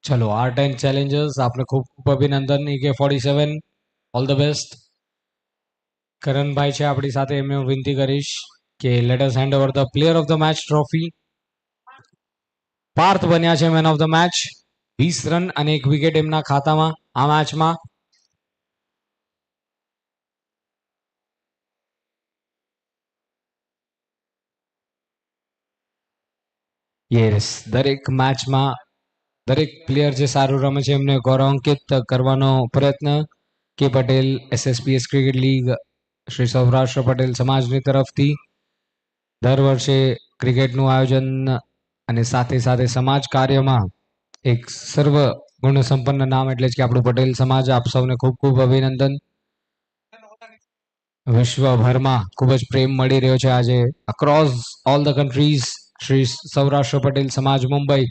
ચલો art and Challengers આપને ખૂબ ખૂબ અભિનંદન AK47 all the best. Karanbhai છે આપણી સાથે, એમને હું વિનંતી કરીશ કે let us hand over the player of the match trophy. Parth બન્યા છે man of the match, 20 run અને 1 વિકેટ એમના ખાતામાં આ મેચમાં. યસ, દરેક મેચમાં દરેક પ્લેયર જે સારું રમે છે એમને ગૌરવાન્કિત કરવાનો પ્રયત્ન કે Patel SSPS cricket league Shri Saurashtra Patel સમાજની તરફથી દર વર્ષે ક્રિકેટનું આયોજન અને સાથે સાથે સમાજ કાર્યમાં એક સર્વ ગુણ સંપન્ન નામ એટલે જ કે આપણું પટેલ સમાજ. આપ સૌને ખૂબ ખૂબ અભિનંદન. વિશ્વભરમાં ખૂબ જ પ્રેમ મળી રહ્યો છે આજે across all the countries. Shri Saurashtra Patel Samaj Mumbai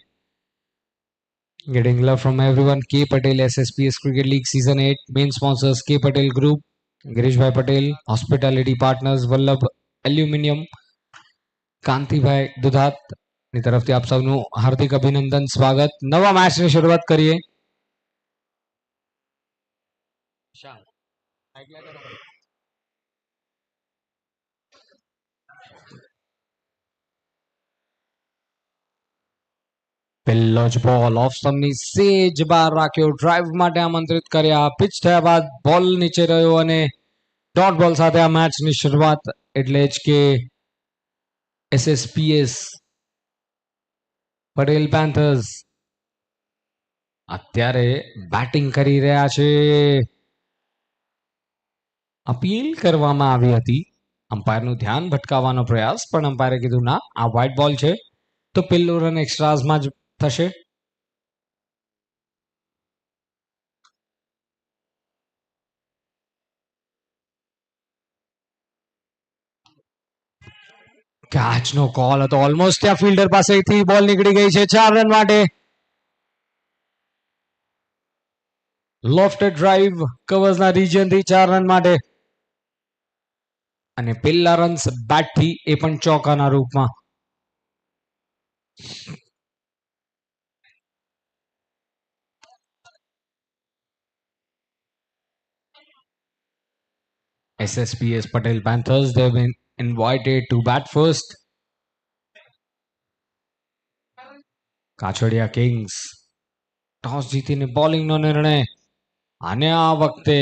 getting love from everyone. K Patel SSPS Cricket League Season 8 main sponsors K Patel Group, Girishbhai Patel, Hospitality Partners, Vallabh Aluminium, Kantibhai Dudhat ની તરફથી આપ સૌનું હાર્દિક અભિનંદન, સ્વાગત. નવા મેચની શરૂઆત કરીએ. પહેલો જ બોલ ઓફ સ્ટમ્પની સેજ બહાર રાખ્યો, ડ્રાઈવ માટે આમંત્રિત કર્યા, પિચ થયા બાદ બોલ નીચે રહ્યો અને ડોટ બોલ સાથે આ મેચની શરૂઆત. એટલે જ કે SSPS પટેલ પેન્થર્સ અત્યારે બેટિંગ કરી રહ્યા છે. અપીલ કરવામાં આવી હતી, અમ્પાયરનું ધ્યાન ભટકાવવાનો પ્રયાસ, પણ અમ્પાયરે કીધું ના, આ વ્હાઇટ બોલ છે તો પેલો રન એક્સ્ટ્રાઝમાં જ થશે. કેચનો કોલ હતો, ઓલમોસ્ટ ત્યાં ફિલ્ડર પાસેથી બોલ નીકળી ગઈ છે. 4 રન માટે લોફ્ટેડ ડ્રાઈવ કવર્સના રિજનથી 4 રન માટે અને પેલા રન્સ બેટથી, એ પણ ચોકાના રૂપમાં. SSPS Patel Panthers, they have been invited to bat first. Kachhadiya Kings toss જીતીને બોલિંગનો નિર્ણય, અને આ વખતે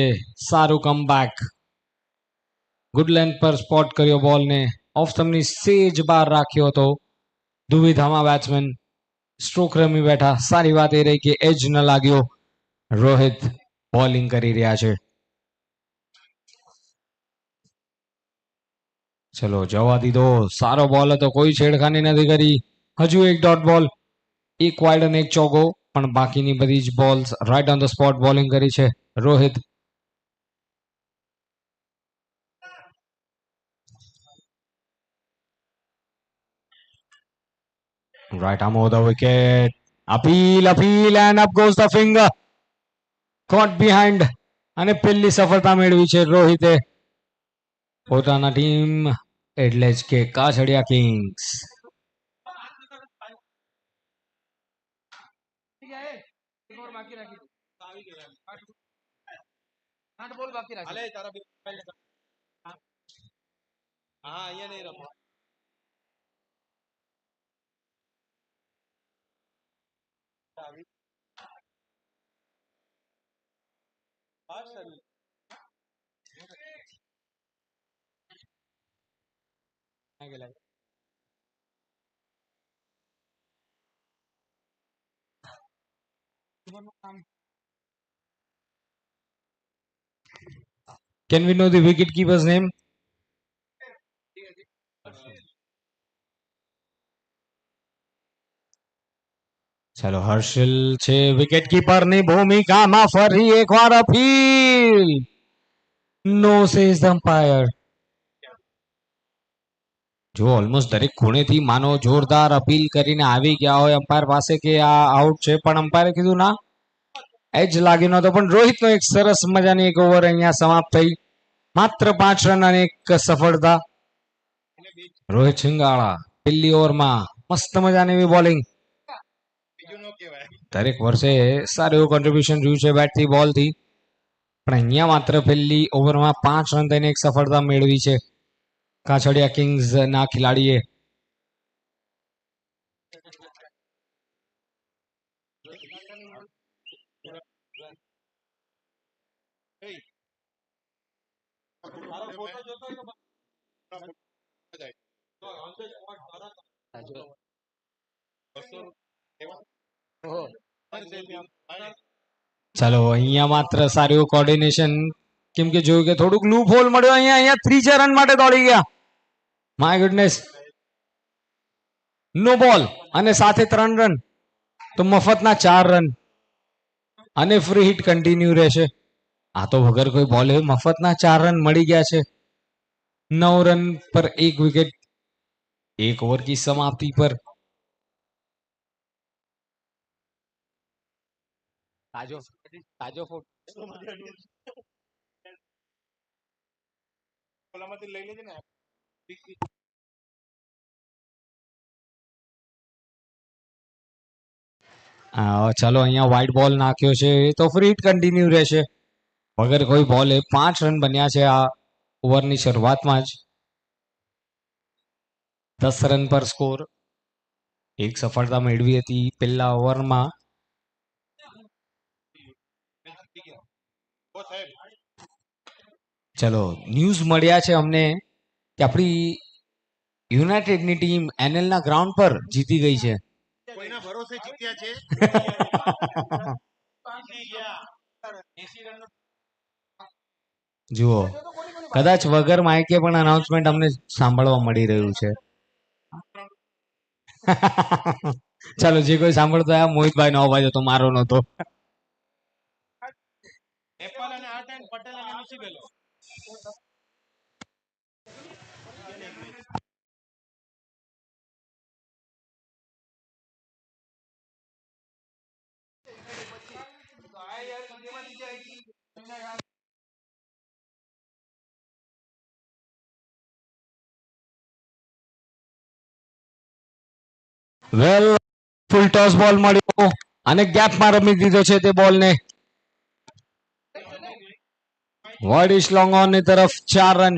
સારું કમબેક. ગુડ લેન્થ પર સ્પોટ કર્યો બોલને, ઓફ સ્ટમ્પની સેજ બહાર રાખ્યો હતો. દુવિધામાં બેટ્સમેન સ્ટ્રોક રમી બેઠા. સારી વાત એ રહી કે એજ ન લાગ્યો. રોહિત બોલિંગ કરી રહ્યા છે. ચલો જવા દીધો, સારો બોલ હતો, કોઈ છેડખાની નથી કરી. હજુ એક ડોટ બોલ, એક વાઇડ અને એક ચોકો, પણ બાકીની બધી જ balls right on the spot bowling કરી છે Rohit. right arm over the wicket, appeal and up goes the finger, caught behind, અને પહેલી સફળતા મેળવી છે રોહિતે પોતાના ટીમ એટલે જ કે Kachhadiya Kings. Can we know the wicket keeper's name? ચલો હર્ષલ છે વિકેટ કીપરની ભૂમિકામાં. ફરી એકવાર appeal, no says the umpire. જો ઓલમોસ્ટ દરેક ખૂણેથી માનો જોરદાર અપીલ કરીને આવી ગયા હોય અમ્પાયર પાસે કે આ આઉટ છે, પણ અમ્પાયરે કીધું ના, એજ લાગી નહોતો. પણ રોહિતનો એક સરસ મજાની એક ઓવર અહીંયા સમાપ્ત થઈ. માત્ર 5 રન અને એક સફળતા. રોહિત સિંગાળા પહેલી ઓવરમાં મસ્ત મજાની એવી બોલિંગ. દરેક વર્ષે સારું એવું કોન્ટ્રીબ્યુશન રહ્યું છે બેટથી બોલથી, પણ અહીંયા માત્ર પહેલી ઓવરમાં 5 રન થઈને એક સફળતા મેળવી છે કાછડિયા કિંગ્સના ખેલાડીએ. ચાલો અહીંયા માત્ર સારું એવું કોર્ડિનેશન, કેમ કે જોયું કે થોડુંક લૂપ હોલ મળ્યો અહીંયા ત્રીજા રન માટે દોડી ગયા. માય ગુડનેસ, નો બોલ અને સાથે 3 રન, તો મફતના 4 રન અને ફ્રી હિટ કન્ટિન્યુ રહેશે. આ તો વગર કોઈ બોલે મફતના 4 રન મળી ગયા છે. 9 રન પર 1 વિકેટ, 1 ओवर की समाप्ति पर. તાજો ફોટો ચાલો અહીંયા વ્હાઈટ બોલ નાખ્યો છે, તો ફ્રી હિટ કન્ટિન્યુ રહેશે. વગર કોઈ બોલે 5 રન બન્યા છે આ ઓવરની શરૂઆતમાં જ. 10 રન પર સ્કોર, એક સફળતા મેળવી હતી પહેલા ઓવરમાં. ચલો ન્યૂઝ મળ્યા છે અમને કે આપણી યુનાઇટેડની ટીમ એનએલ ના ગ્રાઉન્ડ પર જીતી ગઈ છે. કોઈના ભરોસે જીત્યા છે. જુઓ, કદાચ વગર માઇકે પણ અનાઉન્સમેન્ટ અમને સાંભળવા મળી રહ્યું છે. ચાલો, જે કોઈ સાંભળતો આ મોહિતભાઈ નો અવાજ હતો, મારો નતો. વેલ, ફૂલ ટોસ બોલ મળ્યો અને ગેપમાં રમી દીધો છે તે બોલને. વર્ડ ઇસ લોંગ ઓન ની તરફ 4 રન.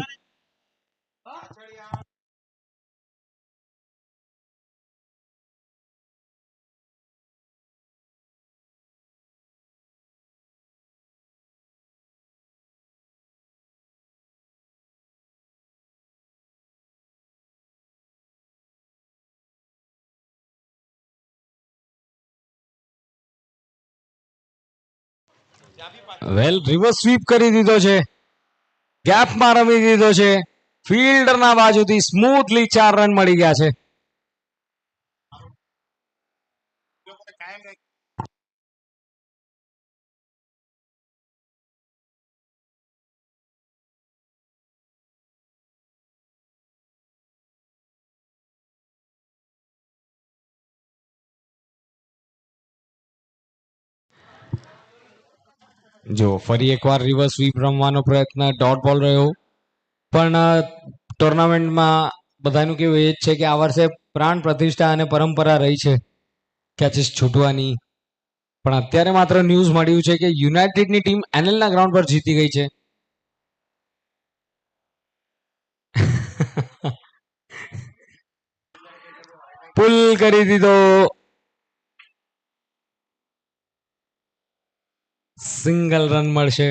વેલ, રિવર્સ સ્વીપ કરી દીધો છે, ગેપમાં રમી દીધો છે. ફિલ્ડરના બાજુથી સ્મૂથલી 4 રન મળી ગયા છે. જો ફરી એકવાર રિવર્સ સ્વીપ રમવાનો પ્રયત્ન, ડોટ બોલ રહ્યો, પણ ટુર્નામેન્ટમાં બધાનું કેવું એ જ છે કે આ વર્ષે પ્રાણ પ્રતિષ્ઠા અને પરંપરા રહી છે કેચીસ છૂટવાની. પણ અત્યારે માત્ર ન્યૂઝ મળ્યું છે કે યુનાઇટેડની ટીમ એનએલના ગ્રાઉન્ડ પર જીતી ગઈ છે. પુલ કરી દીધો. સિંગલ રન મળશે.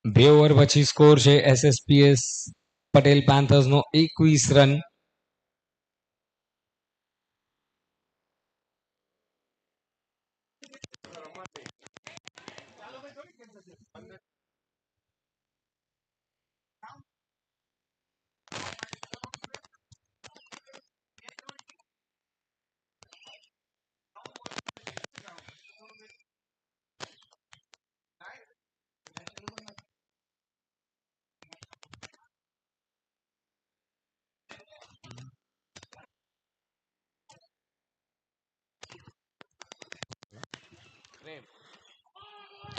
બે ઓવર પછી સ્કોર છે એસએસપીએસ પટેલ પેન્થર્સ નો 21 રન.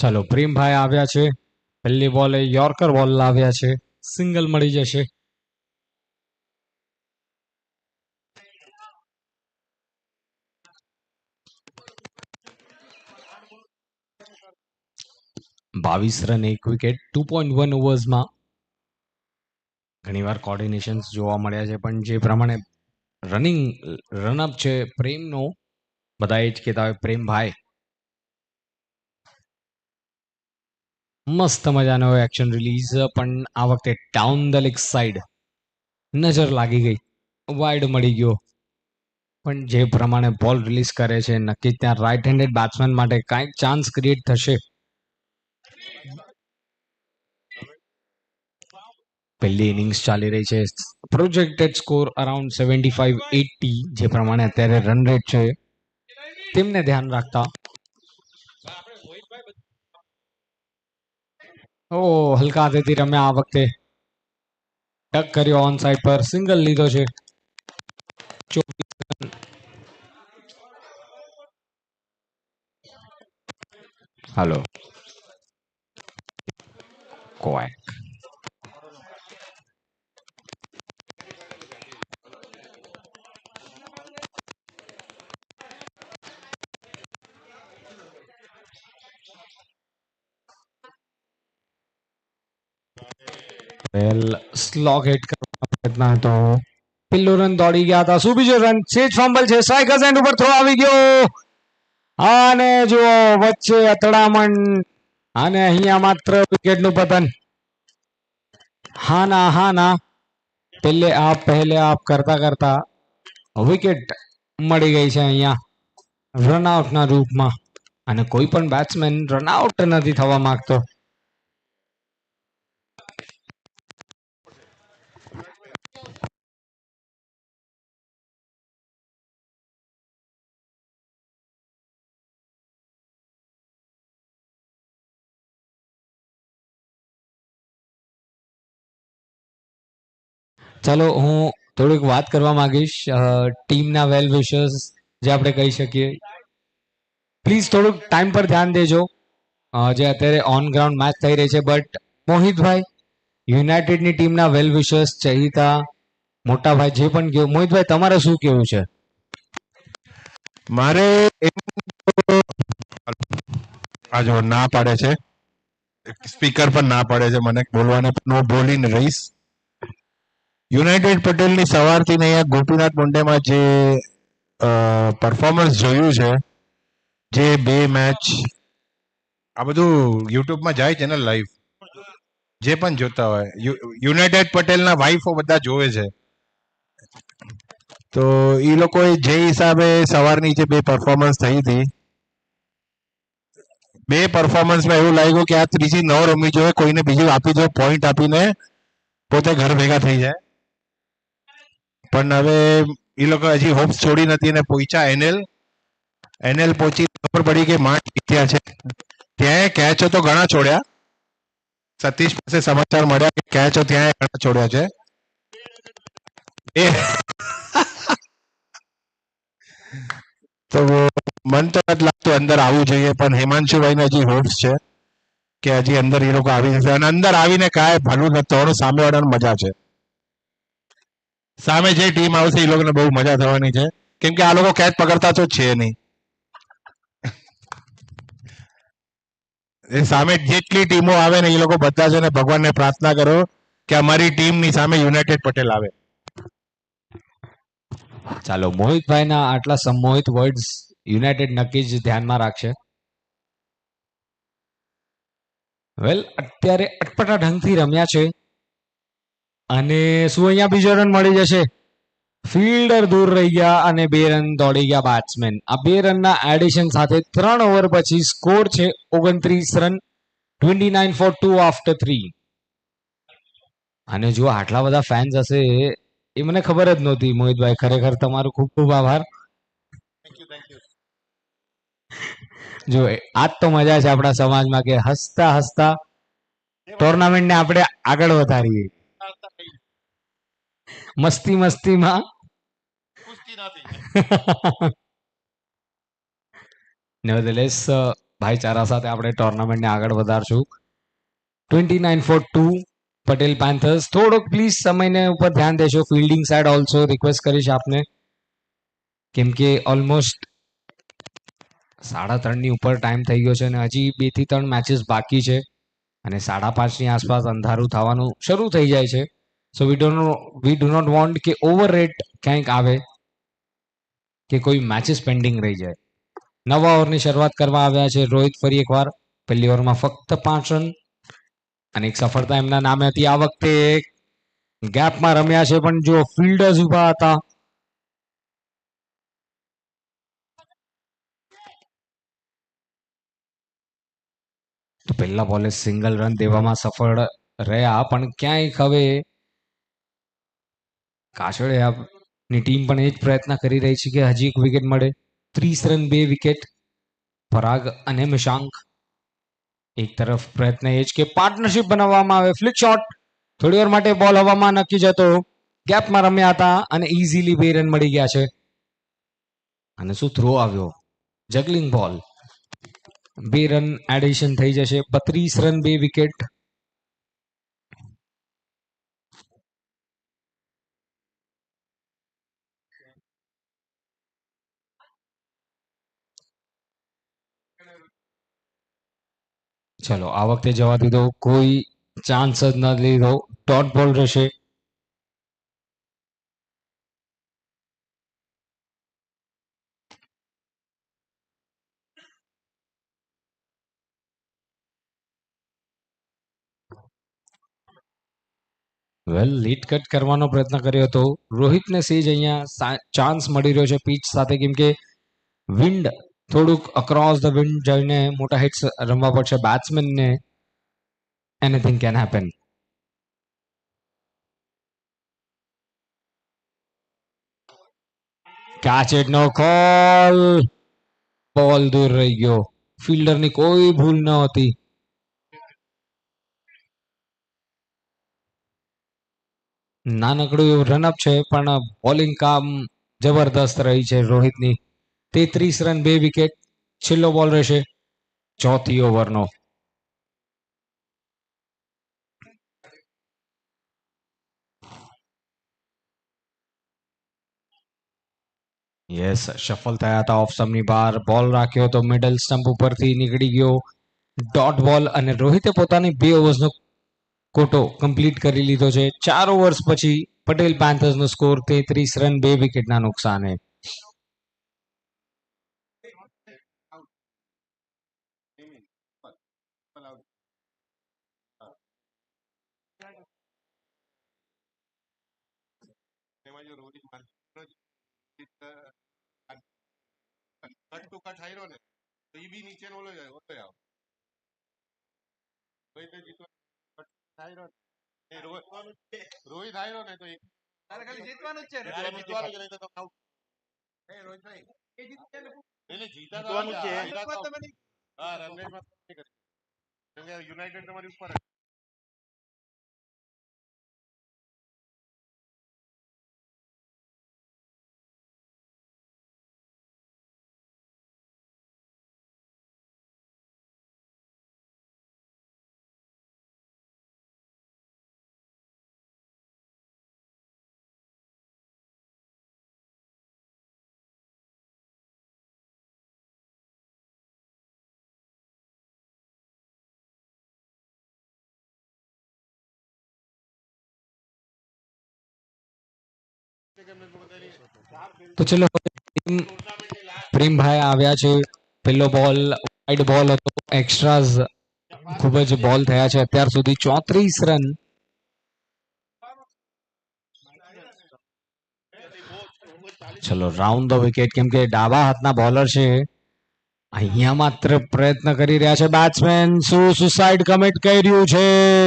ચાલો, પ્રેમભાઈ આવ્યા છે, પહેલી બોલે યોર્કર બોલ લાવ્યા છે, સિંગલ મળી જશે. 22 રન 1 વિકેટ 2.1 ઓવર્સમાં ઘણીવાર કોર્ડિનેશન્સ જોવા મળ્યા છે, પણ જે પ્રમાણે રનઅપ છે પ્રેમનો, બધા એ જ કહેતા હોય પ્રેમભાઈ, મસ્ત મજાનો એક્શન રિલીઝ, પણ આ વખતે ડાઉન ધ લેગ સાઈડ નજર લાગી ગઈ, વાઇડ મળી ગયો. પણ જે પ્રમાણે બોલ રિલીઝ કરે છે, નક્કી ત્યાં રાઈટ હેન્ડેડ બેટ્સમેન માટે કાંઈક ચાન્સ ક્રિએટ થશે. પહેલી ઇનિંગ્સ ચાલી રહી છે, પ્રોજેક્ટેડ સ્કોર અરાઉન્ડ 75-80, જે પ્રમાણે અત્યારે રન રેટ છે તેમને ધ્યાન રાખતા. હલકા હાથેથી રમ્યા આ વખતે, ટક કર્યો ઓન સાઈડ પર, સિંગલ લીધો છે. હાલો ક્વેક. સ્લોગ હિટ કરવાનો પ્રયત્ન હતો, પેલો રન દોડી ગયા હતા. શું બીજો રન? સેજ ફંબલ છે, સ્ટ્રાઇકર્સ એન્ડ ઉપર થ્રો આવી ગયો, અને જુઓ વચ્ચે અથડામણ, અને અહીંયા માત્ર વિકેટનું પતન. હા ના પહેલે આપ કરતા કરતા વિકેટ મળી ગઈ છે અહીંયા રનઆઉટના રૂપમાં, અને કોઈ પણ બેટ્સમેન રનઆઉટ નથી થવા માંગતો. ચાલો હું થોડીક વાત કરવા માંગીશ ટીમના વેલ વિશર્સ જે આપણે કહી શકીએ. પ્લીઝ થોડુંક ટાઈમ પર ધ્યાન દેજો, જે અત્યારે ઓન ગ્રાઉન્ડ મેચ થઈ રહી છે. બટ મોહિતભાઈ, યુનાઇટેડની ટીમના વેલ વિશર્સ ચહિતા મોટાભાઈ જે પણ કહ્યું, મોહિતભાઈ તમારે શું કેવું છે? મારે જો ના પાડે છે, સ્પીકર પર ના પાડે છે મને બોલવાને, હું બોલીને રહીશ. યુનાઇટેડ પટેલની સવારથી અહીંયા ગોપીનાથ મુંડેમાં જે પરફોર્મન્સ જોયું છે, જે બે મેચ, આ બધું યુટ્યુબમાં જાય છે ને લાઈવ, જે પણ જોતા હોય યુનાઇટેડ પટેલના વાઇફો બધા જોવે છે, તો એ લોકોએ જે હિસાબે સવારની જે બે પરફોર્મન્સ થઈ હતી, બે પરફોર્મન્સમાં એવું લાગ્યું કે આ ત્રીજી ન રમવી જોઈએ, કોઈને બીજું આપી દો, પોઈન્ટ આપીને પોતે ઘર ભેગા થઈ જાય. પણ હવે એ લોકો હજી હોપ્સ છોડી નથી અને પહોંચ્યા એનએલ પહોંચી, ખબર પડી કે માંડ જીત્યા છે. ત્યાં કેચો તો ઘણા છોડ્યા, સતીશ પાસે સમાચાર મળ્યા કે કેચો ત્યાં ઘણા છોડ્યા છે. તો મન તો નથી લાગતું અંદર આવવું જોઈએ, પણ હિમાંશુભાઈને હજી હોપ્સ છે કે હજી અંદર એ લોકો આવી જશે, અને અંદર આવીને કાંઈ ભલું નથી થવાનું, સામેવાળાને મજા છે. સામે જે ટીમ આવશે એ લોકોને બહુ મજા થવાની છે, કેમ કે આ લોકો કેચ પકડતા તો છે નહીં. એ સામે જેટલી ટીમો આવે ને એ લોકો બધા છે ને ભગવાનને પ્રાર્થના કરો કે અમારી ટીમની સામે યુનાઇટેડ પટેલ આવે. ચાલો મોહિતભાઈના આટલા સંમોહિત વર્ડ્સ યુનાઇટેડ નક્કી જ ધ્યાનમાં રાખશે. વેલ અત્યારે અટપટા ઢંગથી રમ્યા છે, અને શું અહીંયા બીજો રન મળી જશે? ફિલ્ડર દૂર રહી ગયા અને 2 રન દોડી ગયા બેટ્સમેન. આ 2 રનના એડિશન સાથે 3 ઓવર પછી સ્કોર છે 29 રન, 29 for 2 after 3. અને જો આટલા બધા ફેન્સ હશે એ મને ખબર જ નહોતી. મોહિતભાઈ ખરેખર તમારો ખૂબ ખૂબ આભાર. જો આજ તો મજા છે આપણા સમાજમાં કે હસતા હસતા ટુર્નામેન્ટને આપણે આગળ વધારીએ, મસ્તી મસ્તીમાં નેવરધેલેસ ભાઈચારા સાથે આપણે ટુર્નામેન્ટને આગળ વધારશું. 29 for 2 પટેલ પેન્થર્સ. થોડોક પ્લીઝ સમયને ઉપર ધ્યાન દેશો. ફિલ્ડિંગ સાઈડ ઓલ્સો રિક્વેસ્ટ કરીશ આપને, કેમ કે ઓલમોસ્ટ 3:30 ઉપર ટાઈમ થઈ ગયો છે અને હજી 2 થી 3 મેચીસ બાકી છે અને 5:30 ની આસપાસ અંધારું થવાનું શરૂ થઈ જાય છે. સો વી ડુ નોટ વોન્ટ કે ઓવર રેટ ક્યાંક આવે કે કોઈ મેચીસ પેન્ડિંગ રહી જાય. નવા ઓવરની શરૂઆત કરવા આવ્યા છે રોહિત ફરી એકવાર. પહેલી ઓવરમાં ફક્ત 5 રન અને એક સફળતા એમના નામે હતી. આ વખતે ગેપમાં રમ્યા છે પણ જો ફિલ્ડર્સ ઉભા હતા. તો પહેલા બોલે સિંગલ રન દેવામાં સફળ રહ્યા પણ ક્યાંક હવે કાછડિયાની ટીમ પણ એ જ પ્રયત્ન કરી રહી છે કે હજી એક વિકેટ મળે. 30 રન 2 વિકેટ. પરાગ અને મિશાંક એક તરફ પ્રયત્ન એ જ કે પાર્ટનરશિપ બનાવવામાં આવે. ફ્લિક શોટ થોડી વાર માટે બોલ હવામાં નક્કી જતો. ગેપમાં રમ્યા હતા અને ઇઝીલી 2 રન મળી ગયા છે. અને શું થ્રો આવ્યો, જગલિંગ બોલ. 2 રન એડિશન થઈ જશે. 32 રન 2 વિકેટ. ચલો આ વખતે જવા દીધો, કોઈ ચાન્સ જ ન લીધો. ડોટ બોલ રહેશે. વેલ લીડ કટ કરવાનો પ્રયત્ન કર્યો હતો રોહિતને. સેજ અહીંયા ચાન્સ મળી રહ્યો છે પીચ સાથે, કેમ કે વિન્ડ થોડુંક અક્રોસ ધ વિન્ડ જઈને મોટા હિટ્સ રમવા પડશે બેટ્સમેનને. Anything can happen. Catch it, no call. Ball દૂર રહી ગયો. ફિલ્ડરની કોઈ ભૂલ ન હતી. નાનકડું એવું રનઅપ છે પણ બોલિંગ કામ જબરદસ્ત રહી છે રોહિતની. 33 રન 2 વિકેટ. છેલ્લો બોલ રહેશે ચોથી ઓવરનો. યસ, શફલ થયા હતા ઓફ સ્ટમ્પની બહાર. બોલ રાખ્યો તો મિડલ સ્ટમ્પ ઉપરથી નીકળી ગયો. ડોટ બોલ અને રોહિતે પોતાની 2 ઓવર્સનો કોટો કમ્પ્લીટ કરી લીધો છે. 4 ઓવર્સ પછી પટેલ પેન્થર્સનો સ્કોર 33 રન 2 વિકેટના નુકસાને. કટ ટુ કટ હાર્યો ને તો ઈ બી નીચે ઓલો જાય ઓલો આવ રોહિત જીતવા હાર્યો ને રોહિત હાર્યો ને તો તારે ખાલી જીતવાનું જ છે ને જીતવાનું જ નહીં તો આઉટ. એ રોહિતભાઈ એ જીત જીતવાનું છે. હા રનરેટમાં કેમ કે યુનાઇટેડ તમારી ઉપર તો ચલો પ્રેમભાઈ આવ્યા છે. પહેલો બોલ વાઇડ બોલ હતો. એક્સ્ટ્રાઝ ખૂબ જ બોલ થયા છે અત્યાર સુધી. 34 રન. ચલો રાઉન્ડ ધ વિકેટ, કેમ કે ડાબા હાથના બોલર છે. અહીંયા માત્ર પ્રયત્ન કરી રહ્યા છે બેટ્સમેન. શું સુસાઇડ કમિટ કર્યું છે?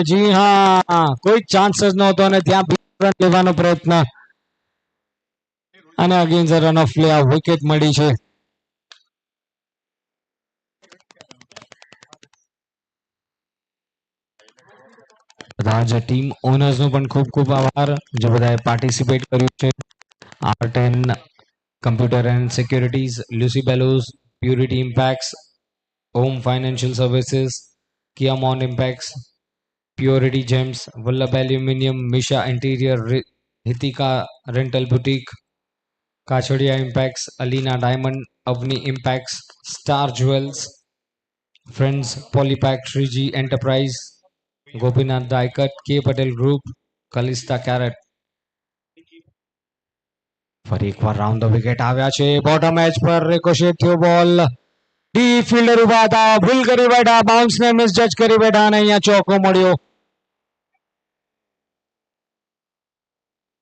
જી હા, કોઈ ચાન્સ જ નહોતો અને ત્યાં રન લેવાનો પ્રયત્ન અને અગેન્સ્ટ રન ઓફ પ્લે આ વિકેટ મળી છે. બધા જ ટીમ ઓનર્સનો પણ ખૂબ ખૂબ આભાર જે બધાએ પાર્ટિસિપેટ કર્યું છે. R10 કમ્પ્યુટર એન્ડ સિક્યોરિટીઝ, લ્યુસી બેલોઝ, purity impacts, home financial services, કિયા મોન impacts, purity gems, Vallabh aluminium, Misha interior, Hitika rental boutique, Kachhadiya impacts, Alina diamond, Avni Impacts, Star Jewels, Friends Polypack 3G Enterprise, Gopinath Daikat, K Patel Group, Kalista Carrot. ફરી એકવાર round the wicket આવ્યા છે. Bottom એજ પર રિકોશેટ થયો બોલ. D fielder ઉભા હતા, ભૂલ કરી બેઠા, બાઉન્સ ને મિસજજ કરી બેઠા અને અહીંયા ચોકો મળ્યો.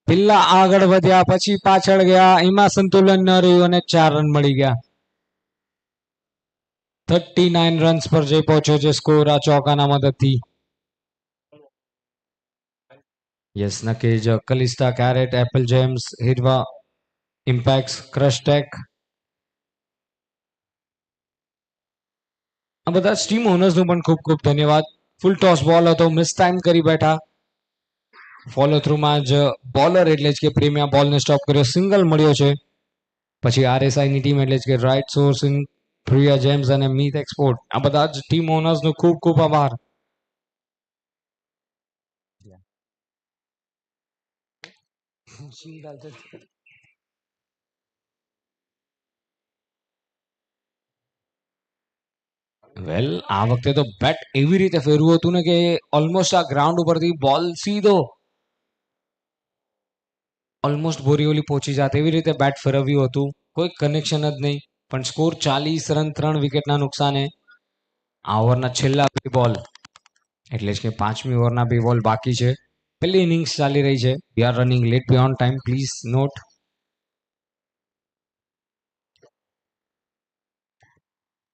પિલ્લા આગળ વધ્યા, પછી પાછળ ગયા, એમાં સંતુલન ન રહ્યું અને 4 રન મળી ગયા. 39 રન્સ પર જઈ પહોંચ્યો છે સ્કોર આ ચોકાના મદદથી. યસ, નક્કી જ. કલિસ્ટા કેરેટ, એપલ જેમ્સ, હિરવા ઇમ્પેક્ટ, ક્રશટેક, આ બધા ટીમ ઓનર્સનું પણ ખૂબ ખૂબ ધન્યવાદ. ફૂલ ટોસ બોલ હતો, મિસ ટાઈમ કરી બેઠા. ફોલો થ્રુમાં જ બોલર એટલે જ કે પ્રેમિયા બોલને સ્ટોપ કર્યો, સિંગલ મળ્યો છે. પછી આરએસઆઈની ટીમ એટલે જ કે રાઇટ સોર્સિંગ, પ્રિયા જેમ્સ અને મીત એક્સપોર્ટ, આ બધા જ ટીમ ઓનર્સનો ખૂબ ખૂબ આભાર. વેલ, આ વખતે તો બેટ એવી રીતે ફેરવું હતું ને કે ઓલમોસ્ટ આ ગ્રાઉન્ડ ઉપરથી બોલ સીધો ઓલમોસ્ટ બોરીઓલી પહોંચી જાત એવી રીતે બેટ ફેરવ્યું હતું. કોઈ કનેક્શન જ નહીં. પણ સ્કોર 40 રન, 3 વિકેટના નુકસાને. આ ઓવરના છેલ્લા 2 બોલ એટલે જ કે 5મી ઓવરના 2 બોલ બાકી છે. પહેલી ઇનિંગ્સ ચાલી રહી છે. We are running late beyond time, please note.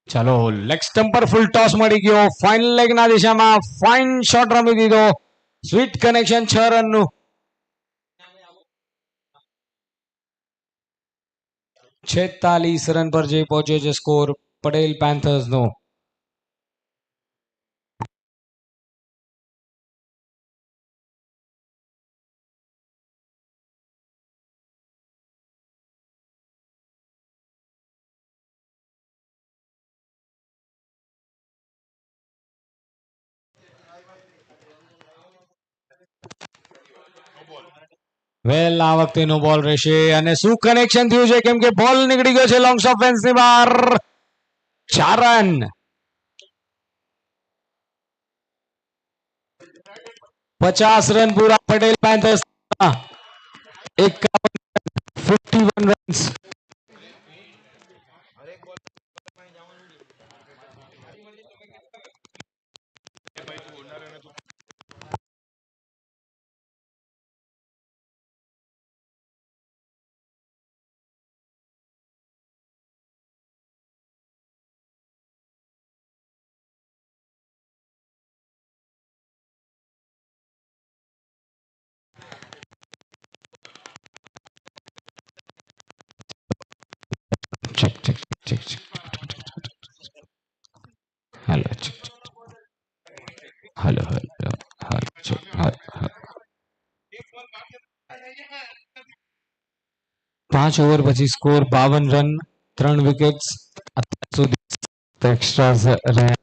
ચાલો, લેગ સ્ટમ્પ પર ફૂલ ટોસ મળી ગયો. ફાઇનલ લેગના દિશામાં ફાઇન શોટ રમી દીધો. Sweet connection 6 રનનું. 46 રન પર જઈ પહોંચ્યો છે સ્કોર પટેલ પેન્થર્સનો. વેલ, આ વખતે નો બોલ રહેશે અને શું કનેક્શન થયું છે કેમ કે બોલ નીકળી ગયો છે લોંગ ઓફ ફેન્સની બહાર. 4 રન. 50 રન પૂરા Patel Panthers. 51 runs. check. Hello, check. Hello. Check. Hello. 5 over પછી સ્કોર 52 રન, 3 વિકેટ્સ. અત્યાર સુધી એક્સ્ટ્રાસ રહ્યા.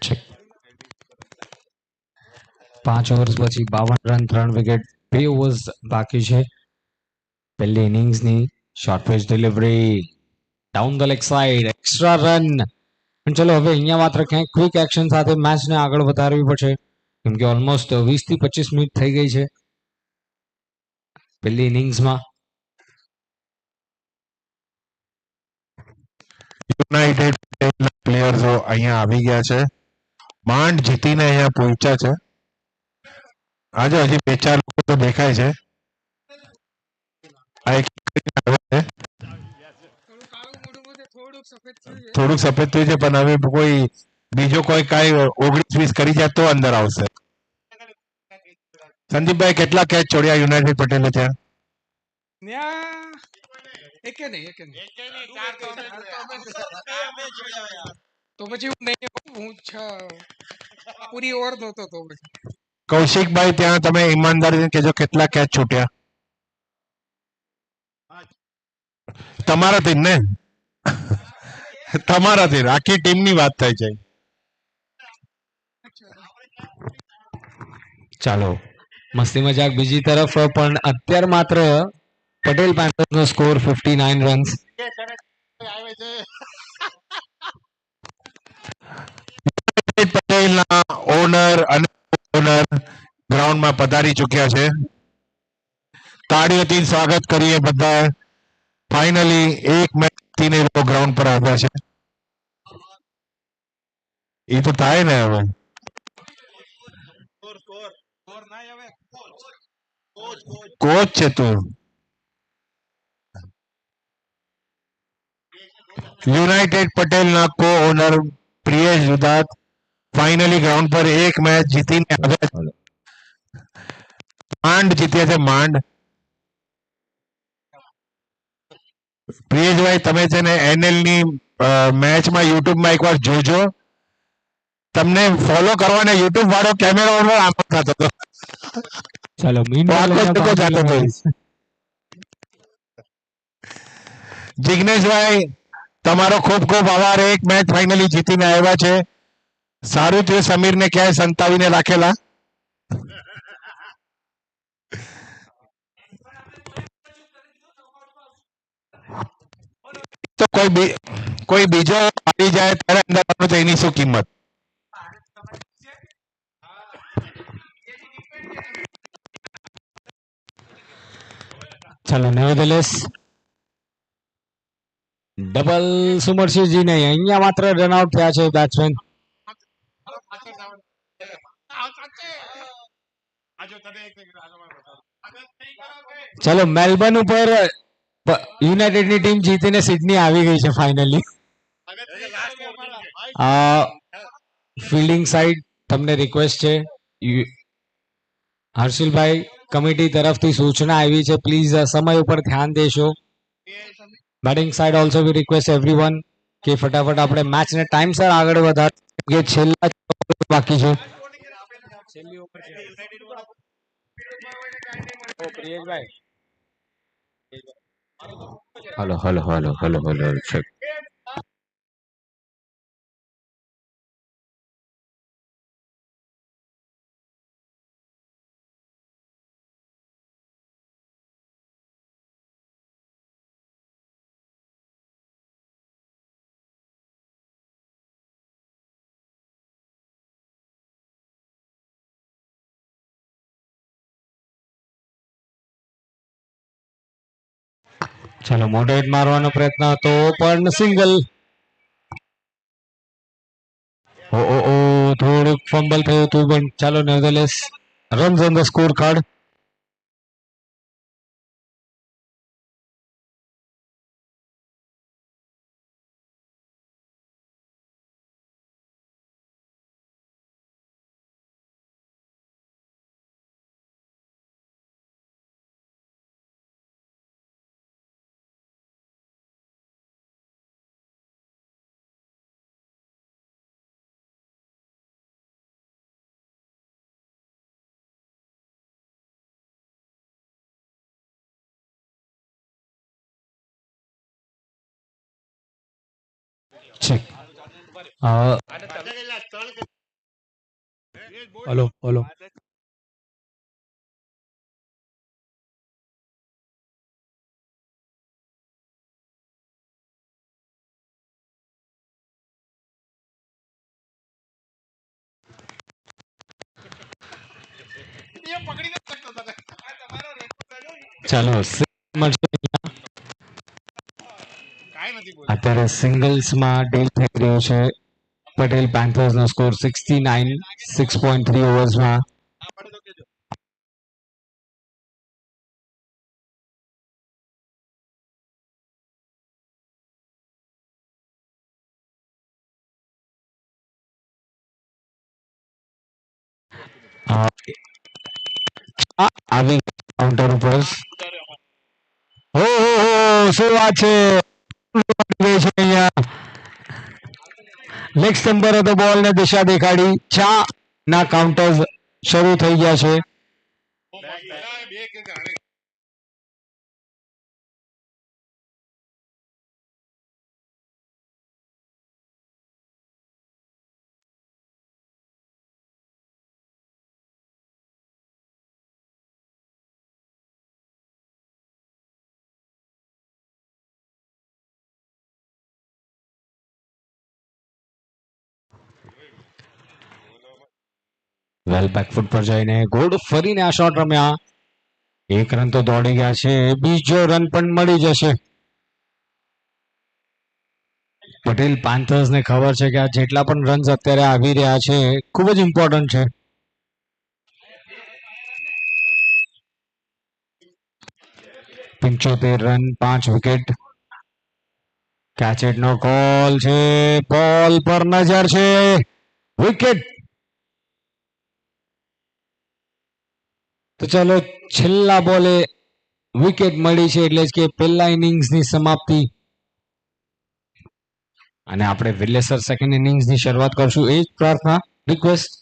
check. 5 ઓવર્સ પછી 52 રન, 3 વિકેટ. 2 ઓવર્સ બાકી છે પહેલી ઇનિંગ્સની. Short pitch delivery down the leg side, extra run. પણ ચલો, હવે અહીંયા માત્ર ક્યાંક ક્વિક એક્શન સાથે મેચને આગળ વધારવી પડશે કેમ કે ઓલમોસ્ટ 20 થી 25 મિનિટ થઈ ગઈ છે પહેલી ઇનિંગ્સમાં. યુનાઇટેડ પ્લેયર્સો અહીંયા આવી ગયા છે, માંડ જીતીને અહીંયા પહોંચ્યા છે. આજે હજી 2-4 લોકો તો દેખાય છે. થોડુંક સફેદ થયું છે પણ હવે કોઈ બીજો કોઈ કાંઈ 19-20 કરી જાય તો અંદર આવશે. સંદીપભાઈ, કેટલા કેચ છોડ્યા યુનાઇટેડ પટેલે ત્યાં? ત્યાં એકે નહીં. એકેયની ચાર તો અમે જોયા. તો પછી હું નહીં આવું. હું પૂરી ઓવર નહોતો તો પછી. કૌશિકભાઈ ત્યાં તમે ઈમાનદારીથી કહેજો કેટલા કેચ છૂટ્યા તમારાથી જ ને તમારાથી આખી ટીમની વાત થાય છે ચાલો મસ્તી મજાક બીજી તરફ પણ અત્યારે માત્ર પટેલ પેન્થર્સ નો સ્કોર 59 રન્સ. આવે છે પટેલના ઓનર અને ઓનર ગ્રાઉન્ડમાં પધારી ચૂક્યા છે તાળીઓથી સ્વાગત કરીએ બધા ફાઇનલી એક મેચ જીતીને ગ્રાઉન્ડ પર આવ્યા છે એ તો થાય ને હવે કોચ છે તું યુનાઇટેડ પટેલના co owner Priyesh Dudhat finally ground પર એક મેચ જીતીને આવ્યા માંડ જીત્યા છે માંડ પ્રિયેશભાઈ તમે છે ને એનએલ ની મેચમાં યુટ્યુબમાં એકવાર જોજો તમને ફોલો કરવાને યુટ્યુબ વાળો કેમેરા વાળો આમ થતો હતો ચાલો જિગ્નેશભાઈ તમારો ખૂબ ખૂબ આભાર એક મેચ ફાઇનલી જીતીને આવ્યા છે સારું થયું સમીરને ક્યાંય સંતાવીને રાખેલા તો કોઈ બીજો આવી જાય ત્યારે અંદર એની શું કિંમત ચાલો nevertheless ડબલ સુમરશિવજી નહીં અહીંયા માત્ર રનઆઉટ થયા છે બેટ્સમેન. ચાલો મેલબર્ન ઉપર યુનાઇટેડ ની ટીમ જીતીને સિડની આવી ગઈ છે ફાઇનલી. ફિલ્ડિંગ સાઈડ તમને રિક્વેસ્ટ છે હર્ષિલભાઈ કમિટી તરફથી સૂચના આવી છે પ્લીઝ સમય ઉપર ધ્યાન દેશો. બેટિંગ સાઈડ ઓલ્સો વી રિક્વેસ્ટ એવરીવન કે ફટાફટ આપણે મેચને ટાઈમસર આગળ વધાર કે છેલ્લા બાકી છે. Hello hello hello hello hello check. ચાલો મોડરેટ મારવાનો પ્રયત્ન હતો પણ સિંગલ. ઓ થોડુંક ફંબલ થયું હતું પણ ચાલો nevertheless runs on the score card. Check. Hello hello ચાલો અત્યારે સિંગલ્સમાં ડીલ થઈ રહ્યો છે પટેલ પેન્થર્સ નો સ્કોર 69 6.3 ઓવર્સમાં. આવી કાઉન્ટર ઉપર શું વાત છે અહીંયા લેગ સ્ટમ્પર હતો બોલ ને દિશા દેખાડી ચા ના કાઉન્ટર્સ શરૂ થઈ ગયા છે બે કે જાણે વેલ બેક ફૂટ પર જઈને ગોળ ફરીને આ શોટ રમ્યા એક રન તો દોડી ગયા છે બીજો રન પણ મળી જશે પટેલ પાંથર્સ ને ખબર છે કે આ જેટલા પણ રન્સ અત્યારે આવી રહ્યા છે ખૂબ જ ઇમ્પોર્ટન્ટ છે 75 રન 5 વિકેટ કેચેટ નો કોલ છે બોલ પર નજર છે વિકેટ તો ચલો છેલ્લા બોલે વિકેટ મળી છે એટલે જ કે પહેલા ઇનિંગ્સની સમાપ્તિ અને આપણે વિલેસર સેકન્ડ ઇનિંગ્સની શરૂઆત કરશું એ જ પ્રાર્થના રિક્વેસ્ટ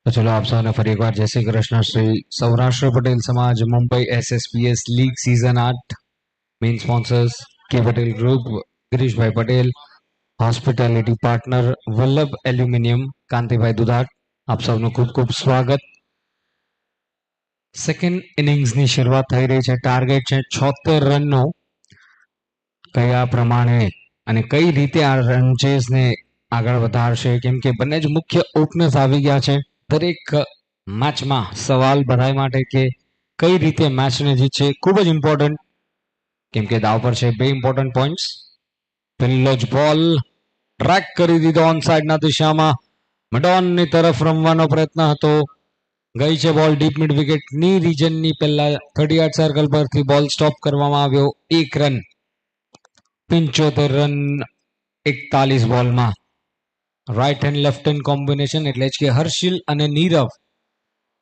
તો ચલો આપ સૌને ફરી એકવાર જય Shri Krishna Shri Saurashtra Patel Samaj Mumbai SSPS league season 8 main sponsors K Patel group Girishbhai Patel hospitality partner Vallabh aluminium Kantibhai Dudhat આપ સૌનું ખૂબ ખૂબ સ્વાગત સેકન્ડ ઇનિંગ્સની શરૂઆત થઈ રહી છે ટાર્ગેટ છે 76 રનનો કયા પ્રમાણે અને કઈ રીતે આ રન ચેઝને આગળ વધારશે કેમ કે બંને જ મુખ્ય ઓપનર્સ આવી ગયા છે. દરેક મેચમાં સવાલ બધાય માટે કે કઈ રીતે મેચને જીતશે ખૂબ જ ઇમ્પોર્ટન્ટ કેમ કે દાવ પર છે બે ઇમ્પોર્ટન્ટ પોઈન્ટ્સ. પહેલો જ બોલ ટ્રેક કરી દીધો ઓન સાઈડના દિશામાં. મિડોનની તરફ રમવાનો પ્રયત્ન હતો. ગઈ છે બોલ ડીપ મિડ વિકેટની રીજનની પહેલા 38 સર્કલ પરથી બોલ સ્ટોપ કરવામાં આવ્યો. 1 રન 75 રન 41 બોલમાં. Right hand left hand combination એટલે જ કે હર્ષિલ અને નીરવ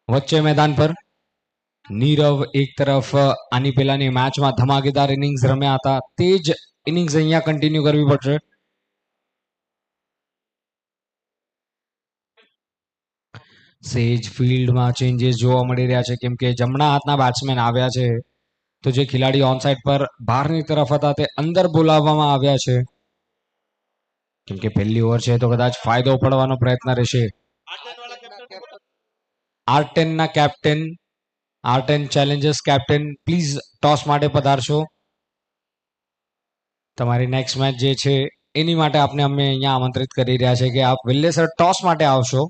વચ્ચે મેદાન પર. નીરવ એક તરફ આની પહેલાની મેચમાં ધમાકેદાર ઇનિંગ્સ રમ્યા હતા. તે જ ઇનિંગ્સ અહીંયા કન્ટિન્યુ કરવી પડશે. સેજ ફિલ્ડમાં ચેન્જીસ જોવા મળી રહ્યા છે કેમ કે જમણા હાથના બેટ્સમેન આવ્યા છે. તો જે ખેલાડી ઓન સાઇડ પર બહારની તરફ હતા તે અંદર બોલાવવામાં આવ્યા છે કેમ કે પહેલી ઓવર છે તો કદાચ ફાયદો પડવાનો પ્રયત્ન રહેશે. R10 ના captain R10 Challengers captain please toss માટે પધારશો. તમારી નેક્સ્ટ મેચ જે છે એની માટે આપને અમે અહીંયા આમંત્રિત કરી રહ્યા છે કે આપ વિલ્લેસર ટોસ માટે આવશો.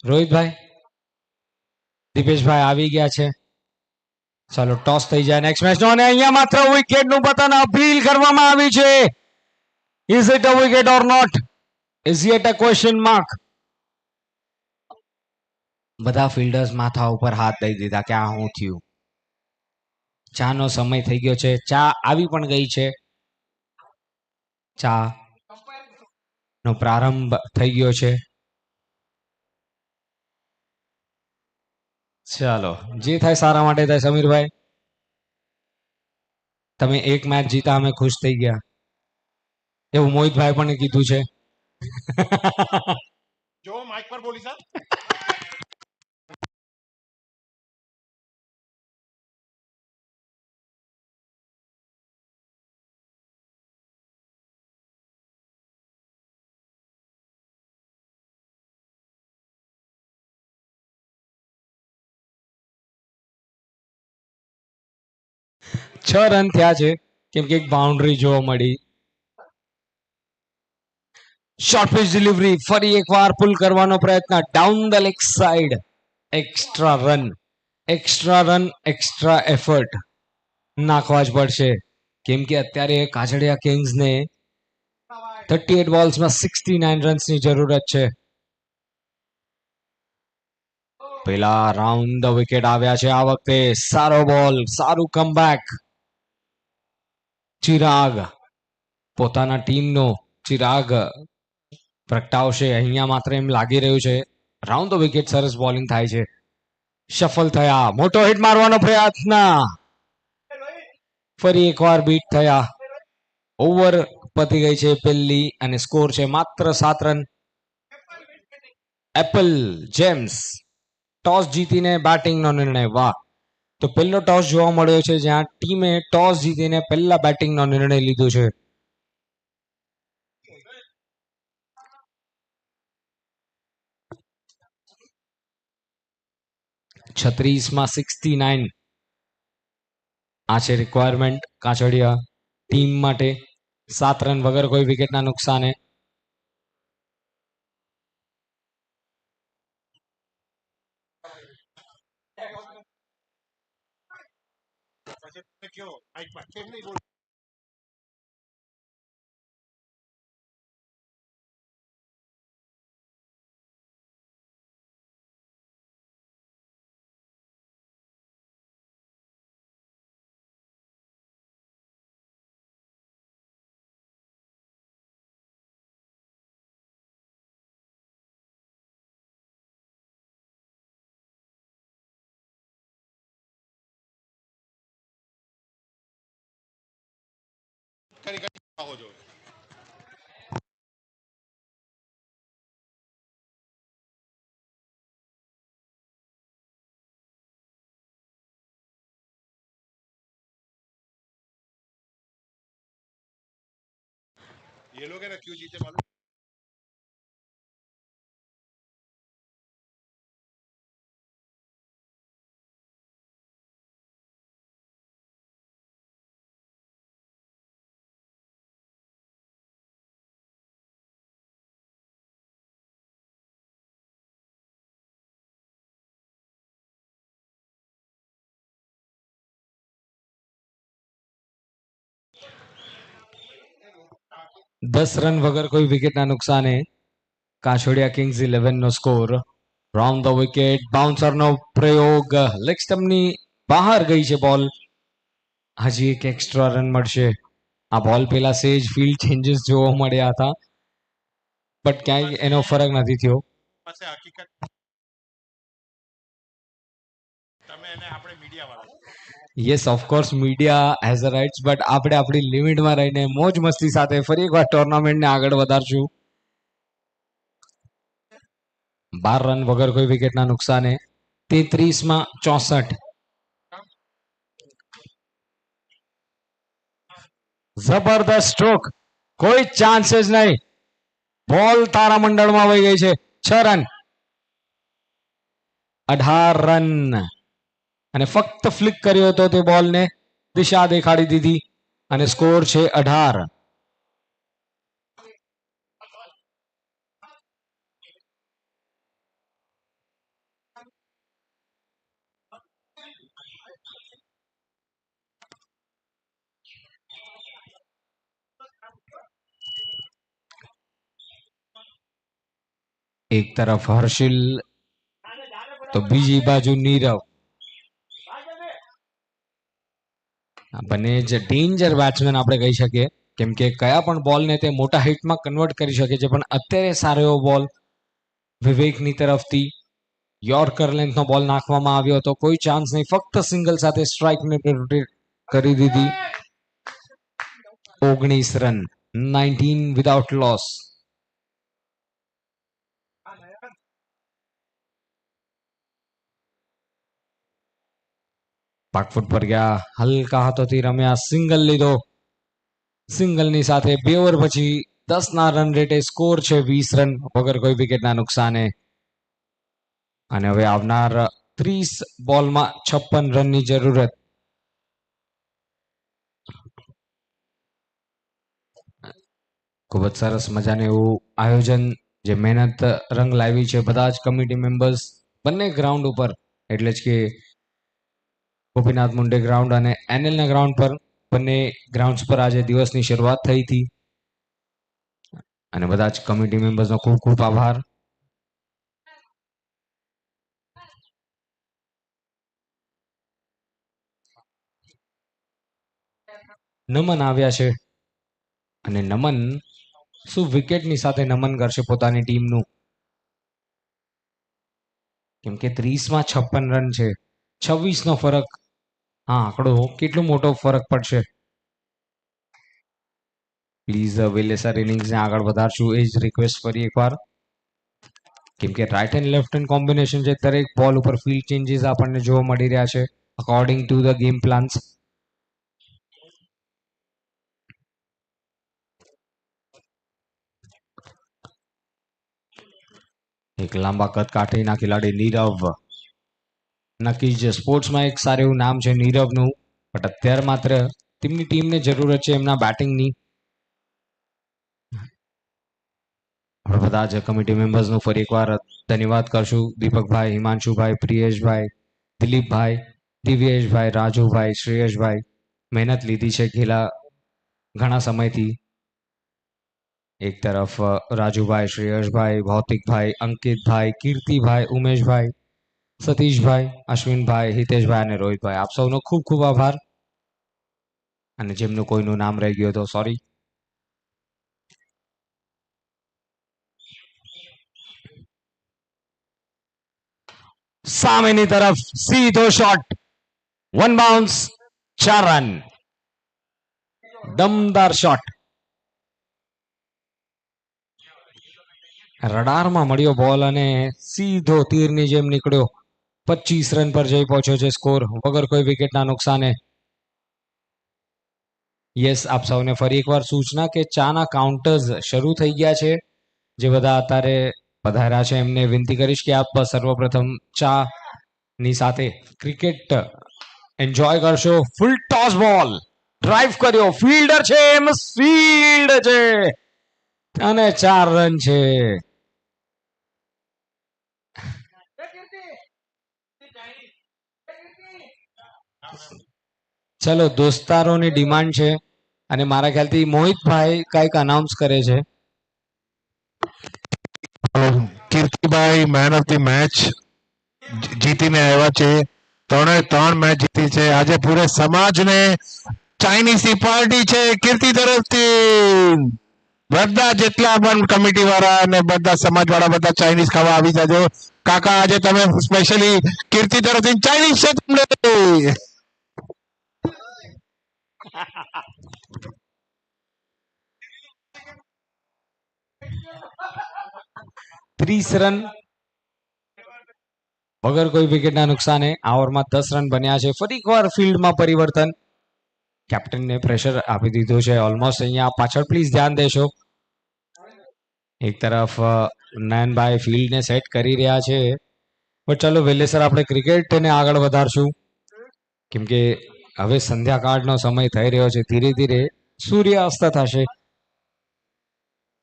રોહિતભાઈ દીપેશભાઈ આવી ગયા છે. ચાલો ટોસ થઈ જાય નેક્સ્ટ મેચ નો અને અહીંયા માત્ર વિકેટ નું પતન અપીલ કરવામાં આવી છે. Is it a wicket or not? Is it a question mark? બધા ફિલ્ડર્સ માથા ઉપર હાથ દઈ દીધા કે આ શું થયું. ચા નો સમય થઈ ગયો છે. ચા આવી પણ ગઈ છે. ચા નો પ્રારંભ થઈ ગયો છે. ચાલો જે થાય સારા માટે થાય. સમીરભાઈ તમે એક મેચ જીતા અમે ખુશ થઈ ગયા એવું મોહિતભાઈ પણ કીધું છે. જો માઇક પર બોલી સર. છ રન થયા છે કેમ કે એક બાઉન્ડ્રી જોવા મળી. શોર્ટ પિચ ડિલિવરી ફરી એકવાર પુલ કરવાનો પ્રયત્ન down the leg side. Extra run extra effort નાખવા જ પડશે કેમ કે અત્યારે કાજડિયા કિંગ્સને 38 બોલ્સમાં 69 રન્સની જરૂરત છે. પેલા રાઉન્ડ ધ વિકેટ આવ્યા છે આ વખતે. સારો બોલ સારું કમબેક. ચિરાગ પોતાના ટીમનો ચિરાગ પ્રગટાવશે અહીંયા માત્ર એમ લાગી રહ્યું છે. રાઉન્ડ ધ વિકેટ સરસ બોલિંગ થાય છે. સફળ થયા. મોટો હિટ મારવાનો પ્રયત્ન ફરી એકવાર બીટ થયા. ઓવર પતી ગઈ છે પહેલી અને સ્કોર છે માત્ર 7 રન. એપલ જેમ્સ ટોસ જીતીને બેટિંગનો નિર્ણય. વાહ! તો પહેલો ટોસ જોવા મળ્યો છે જ્યાં ટીમે ટોસ જીતીને પહેલા બેટિંગનો નિર્ણય લીધો છે. છત્રીસમાં 69 આ છે રિક્વાયરમેન્ટ કાછડિયા ટીમ માટે. 7 રન વગર કોઈ વિકેટના નુકસાને. કયો માઇક પર કેમ નહીં બોલ. કરી આવો જો. ये लोग है ना क्यों जीते मालूम? 10 રન વગર કોઈ વિકેટના નુકસાને કાછોડિયા કિંગ્સ 11 નો સ્કોર. રાઉન્ડ ધ વિકેટ, બાઉન્સરનો પ્રયોગ, લેગ સ્ટમ્પની બહાર ગઈ છે બોલ. હજી એક એક્સ્ટ્રા રન મળશે. આ બોલ પેલા સેજ ફિલ્ડ ચેન્જીસ જોવા મળ્યા હતા, બટ ક્યાંય એનો ફરક નથી થયો. પાસે હકીકત તમે એને આપણે મીડિયા વાળા yes of course media has a rights, but આપણે આપણી લિમિટમાં રહીને મોજ મસ્તી સાથે ફરી એકવાર ટુર્નામેન્ટને આગળ વધારશું. 12 રન વગર કોઈ વિકેટના નુકસાને 33 માં 64. જબરદસ્ત સ્ટ્રોક, કોઈ ચાન્સીસ નહીં. બોલ તારામંડળમાં વહી ગઈ છે. 6 રન, 18 રન, અને ફક્ત ફ્લિક કર્યો હતો તે બોલને, દિશા દેખાડી દીધી અને સ્કોર છે 18. એક તરફ હર્ષિલ તો બીજી બાજુ નીરવ. બંને જ ડેન્જર બેટ્સમેન આપણે કહી શકીએ, કેમ કે કયા પણ બોલને તે મોટા હિટમાં કન્વર્ટ કરી શકે છે. પણ અત્યારે સારો એવો બોલ વિવેકની તરફથી યોર્કર લેન્થનો બોલ નાખવામાં આવ્યો હતો. કોઈ ચાન્સ નહીં, ફક્ત સિંગલ સાથે સ્ટ્રાઇકને કરી દીધી. 19 રન, 19 વિધાઉટ લોસ. પાકફૂટ પર ગયા, હલકા હાથોથી રમ્યા, સિંગલ લીધો. સિંગલની સાથે 2 ઓવર પછી 10 રન રેટે સ્કોર છે 20 રન વગર કોઈ વિકેટના નુકસાને. અને હવે આવનાર 30 બોલમાં 56 રનની જરૂરત. ખૂબ જ સરસ મજાનું એવું આયોજન, જે મહેનત રંગ લાવી છે બધા જ કમિટી મેમ્બર્સ બંને ગ્રાઉન્ડ ઉપર, એટલે જ કે ગોપીનાથ મુંડે ગ્રાઉન્ડ અને એનએલના ગ્રાઉન્ડ પર, બંને ગ્રાઉન્ડ્સ પર આજે દિવસની શરૂઆત થઈ હતી. અને બધા જ કમિટી મેમ્બર્સનો ખૂબ ખૂબ આભાર. નમન આવ્યા છે, અને નમન શું વિકેટની સાથે નમન કરશે પોતાની ટીમનું, કેમ કે 30માં 56 રન છે, 26નો ફરક. હા, આંકડો કેટલો મોટો ફરક પડશે. પ્લીઝ વેલેસર ઇનિંગ્સને આગળ વધારશું એ જ રિક્વેસ્ટ ફરી એકવાર, કેમ કે right and left hand combination છે. દરેક બોલ ઉપર ફિલ્ડ ચેન્જીસ આપણને જોવા મળી રહ્યા છે according to the game plans. એક લાંબા કદ કાઠીના ખેલાડી નીરવ, નક્કી જ સ્પોર્ટ્સમાં એક સારું એવું નામ છે નીરવનું, બટ અત્યારે માત્ર તેમની ટીમને જરૂરત છે એમના બેટિંગની. બધા જ કમિટી મેમ્બર્સનું ફરી એકવાર ધન્યવાદ કરશું. દીપકભાઈ, હિમાંશુભાઈ, પ્રિયેશભાઈ, દિલીપભાઈ, દિવ્યેશભાઈ, રાજુભાઈ, શ્રેયસભાઈ, મહેનત લીધી છે ખેલા ઘણા સમયથી. એક તરફ રાજુભાઈ, શ્રેયસભાઈ, ભૌતિકભાઈ, અંકિતભાઈ, કીર્તિભાઈ, ઉમેશભાઈ, સતીશભાઈ, અશ્વિનભાઈ, હિતેશભાઈ અને રોહિતભાઈ, આપ સૌનો ખૂબ ખૂબ આભાર. અને જેમનું કોઈનું નામ રહી ગયું તો સોરી. સામેની તરફ સીધો શોટ, 1 બાઉન્સ, 4 રન. દમદાર શોટ. રડારમાં મળ્યો બોલ અને સીધો તીરની જેમ નીકળ્યો. 25 રન પર જઈ પહોંચ્યો છે સ્કોર વગર કોઈ વિકેટના નુકસાને. યસ, આપ સૌને ફરી એકવાર સૂચના કે ચાના કાઉન્ટર્સ શરૂ થઈ ગયા છે. જે બધા અત્યારે પધાર્યા છે એમને વિનંતી કરીશ કે આપ સર્વપ્રથમ ચા ની સાથે ક્રિકેટ એન્જોય કરશો. ફૂલ ટોસ બોલ ડ્રાઈવ કર્યો, ફિલ્ડર છે એમ ફિલ્ડ છે અને 4 રન છે. ચલો, દોસ્તારોની ડિમાન્ડ છે અને મારા ખ્યાલથી મોહિતભાઈ કંઈક અનાઉન્સ કરે છે. Kirtibhai man of the match જીતીને આવ્યા છે. 3 મેચ જીતી છે. આજે પૂરે સમાજને ચાઇનીઝ ની પાર્ટી છે કીર્તિ તરફથી. બધા જેટલા પણ કમિટી વાળા અને બધા સમાજ વાળા બધા ચાઇનીઝ ખાવા આવી જાજો. કાકા આજે તમે સ્પેશિયલી કીર્તિ તરફથી ચાઇનીઝ છે તમને. 30 રન વગર કોઈ વિકેટના નુકસાને આ ઓવરમાં 10 રન બન્યા છે. ફરી એકવાર ફિલ્ડમાં પરિવર્તન. કેપ્ટનને પ્રેશર આપી દીધું છે ઓલમોસ્ટ. અહીંયા પાછળ પ્લીઝ ધ્યાન દેશો. એક તરફ નયનભાઈ ફિલ્ડને સેટ કરી રહ્યા છે. પણ ચાલો વેલેસર આપણે ક્રિકેટને આગળ વધારશું, કેમ કે હવે સંધ્યાકાળનો સમય થઈ રહ્યો છે. ધીરે ધીરે સૂર્યાસ્ત થશે.